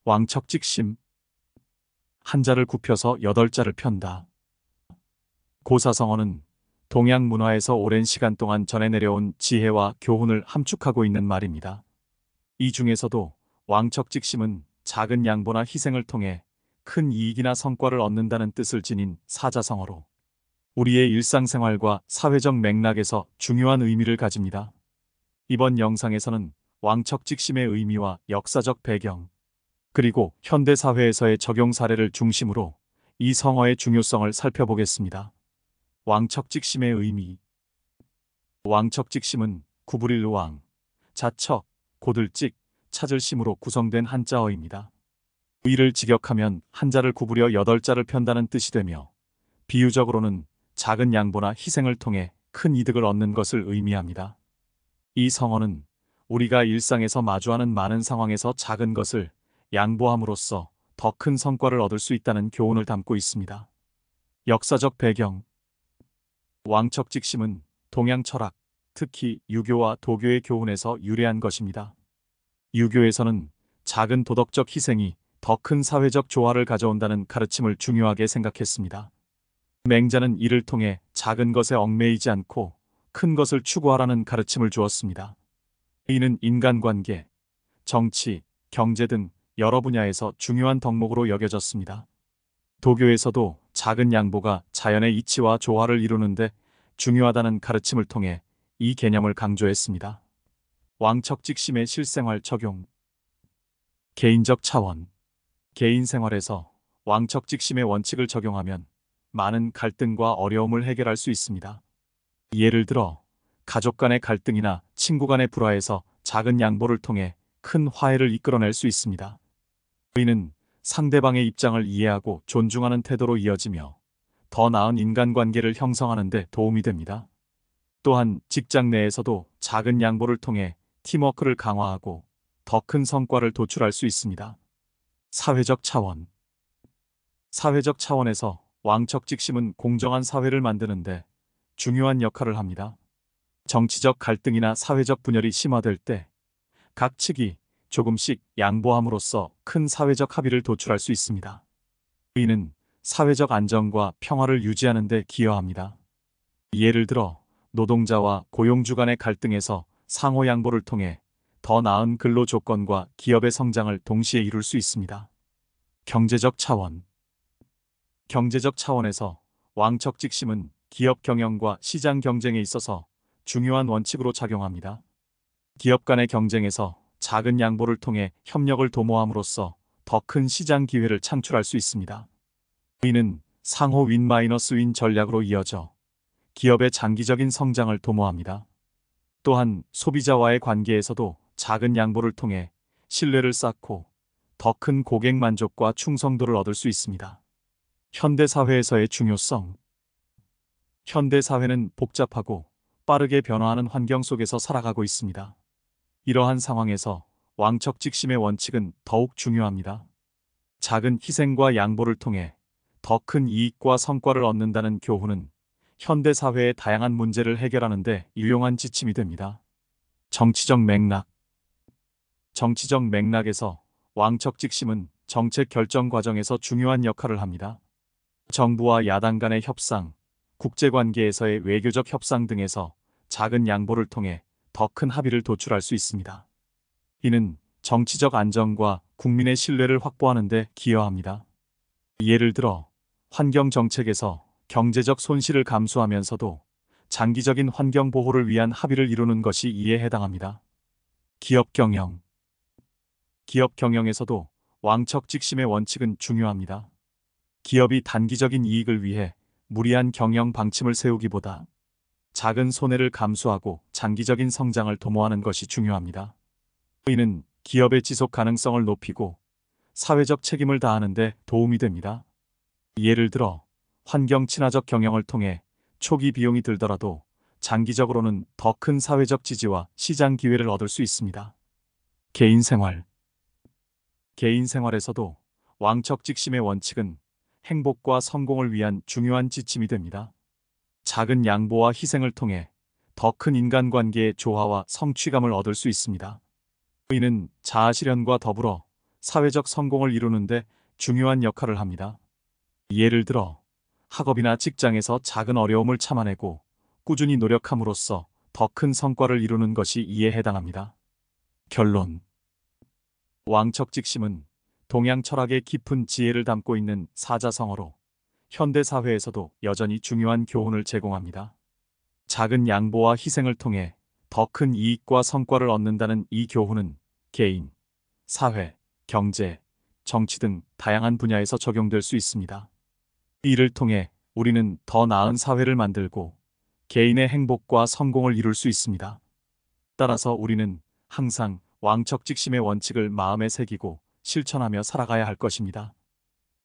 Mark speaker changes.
Speaker 1: 왕척직심. 한자를 굽혀서 8자를 편다. 고사성어는 동양 문화에서 오랜 시간 동안 전해 내려온 지혜와 교훈을 함축하고 있는 말입니다. 이 중에서도 왕척직심은 작은 양보나 희생을 통해 큰 이익이나 성과를 얻는다는 뜻을 지닌 사자성어로 우리의 일상생활과 사회적 맥락에서 중요한 의미를 가집니다. 이번 영상에서는 왕척직심의 의미와 역사적 배경, 그리고 현대사회에서의 적용 사례를 중심으로 이 성어의 중요성을 살펴보겠습니다. 왕척직심의 의미. 왕척직심은 구부릴 왕, 자척, 고들찍, 찾을 심으로 구성된 한자어입니다. 위를 직역하면 한자를 구부려 8자를 편다는 뜻이 되며 비유적으로는 작은 양보나 희생을 통해 큰 이득을 얻는 것을 의미합니다. 이 성어는 우리가 일상에서 마주하는 많은 상황에서 작은 것을 양보함으로써 더 큰 성과를 얻을 수 있다는 교훈을 담고 있습니다. 역사적 배경. 왕척직심은 동양 철학, 특히 유교와 도교의 교훈에서 유래한 것입니다. 유교에서는 작은 도덕적 희생이 더 큰 사회적 조화를 가져온다는 가르침을 중요하게 생각했습니다. 맹자는 이를 통해 작은 것에 얽매이지 않고 큰 것을 추구하라는 가르침을 주었습니다. 이는 인간관계, 정치, 경제 등 여러 분야에서 중요한 덕목으로 여겨졌습니다. 도교에서도 작은 양보가 자연의 이치와 조화를 이루는데 중요하다는 가르침을 통해 이 개념을 강조했습니다. 왕척직심의 실생활 적용. 개인적 차원. 개인 생활에서 왕척직심의 원칙을 적용하면 많은 갈등과 어려움을 해결할 수 있습니다. 예를 들어 가족 간의 갈등이나 친구 간의 불화에서 작은 양보를 통해 큰 화해를 이끌어낼 수 있습니다. 이는 상대방의 입장을 이해하고 존중하는 태도로 이어지며 더 나은 인간관계를 형성하는 데 도움이 됩니다. 또한 직장 내에서도 작은 양보를 통해 팀워크를 강화하고 더 큰 성과를 도출할 수 있습니다. 사회적 차원. 사회적 차원에서 왕척직심은 공정한 사회를 만드는데 중요한 역할을 합니다. 정치적 갈등이나 사회적 분열이 심화될 때 각 측이 조금씩 양보함으로써 큰 사회적 합의를 도출할 수 있습니다. 이는 사회적 안정과 평화를 유지하는 데 기여합니다. 예를 들어 노동자와 고용주 간의 갈등에서 상호 양보를 통해 더 나은 근로 조건과 기업의 성장을 동시에 이룰 수 있습니다. 경제적 차원. 경제적 차원에서 왕척직심은 기업 경영과 시장 경쟁에 있어서 중요한 원칙으로 작용합니다. 기업 간의 경쟁에서 작은 양보를 통해 협력을 도모함으로써 더 큰 시장 기회를 창출할 수 있습니다. 이는 상호 윈-윈 전략으로 이어져 기업의 장기적인 성장을 도모합니다. 또한 소비자와의 관계에서도 작은 양보를 통해 신뢰를 쌓고 더 큰 고객 만족과 충성도를 얻을 수 있습니다. 현대사회에서의 중요성. 현대사회는 복잡하고 빠르게 변화하는 환경 속에서 살아가고 있습니다. 이러한 상황에서 왕척직심의 원칙은 더욱 중요합니다. 작은 희생과 양보를 통해 더 큰 이익과 성과를 얻는다는 교훈은 현대사회의 다양한 문제를 해결하는 데 유용한 지침이 됩니다. 정치적 맥락. 정치적 맥락에서 왕척직심은 정책 결정 과정에서 중요한 역할을 합니다. 정부와 야당 간의 협상, 국제관계에서의 외교적 협상 등에서 작은 양보를 통해 더 큰 합의를 도출할 수 있습니다. 이는 정치적 안정과 국민의 신뢰를 확보하는 데 기여합니다. 예를 들어 환경 정책에서 경제적 손실을 감수하면서도 장기적인 환경 보호를 위한 합의를 이루는 것이 이에 해당합니다. 기업 경영. 기업 경영에서도 왕척직심의 원칙은 중요합니다. 기업이 단기적인 이익을 위해 무리한 경영 방침을 세우기보다 작은 손해를 감수하고 장기적인 성장을 도모하는 것이 중요합니다. 이는 기업의 지속 가능성을 높이고 사회적 책임을 다하는 데 도움이 됩니다. 예를 들어 환경 친화적 경영을 통해 초기 비용이 들더라도 장기적으로는 더 큰 사회적 지지와 시장 기회를 얻을 수 있습니다. 개인 생활. 개인 생활에서도 왕척직심의 원칙은 행복과 성공을 위한 중요한 지침이 됩니다. 작은 양보와 희생을 통해 더 큰 인간관계의 조화와 성취감을 얻을 수 있습니다. 이는 자아실현과 더불어 사회적 성공을 이루는데 중요한 역할을 합니다. 예를 들어 학업이나 직장에서 작은 어려움을 참아내고 꾸준히 노력함으로써 더 큰 성과를 이루는 것이 이에 해당합니다. 결론. 왕척직심은 동양 철학의 깊은 지혜를 담고 있는 사자성어로 현대 사회에서도 여전히 중요한 교훈을 제공합니다. 작은 양보와 희생을 통해 더 큰 이익과 성과를 얻는다는 이 교훈은 개인, 사회, 경제, 정치 등 다양한 분야에서 적용될 수 있습니다. 이를 통해 우리는 더 나은 사회를 만들고 개인의 행복과 성공을 이룰 수 있습니다. 따라서 우리는 항상 왕척직심의 원칙을 마음에 새기고 실천하며 살아가야 할 것입니다.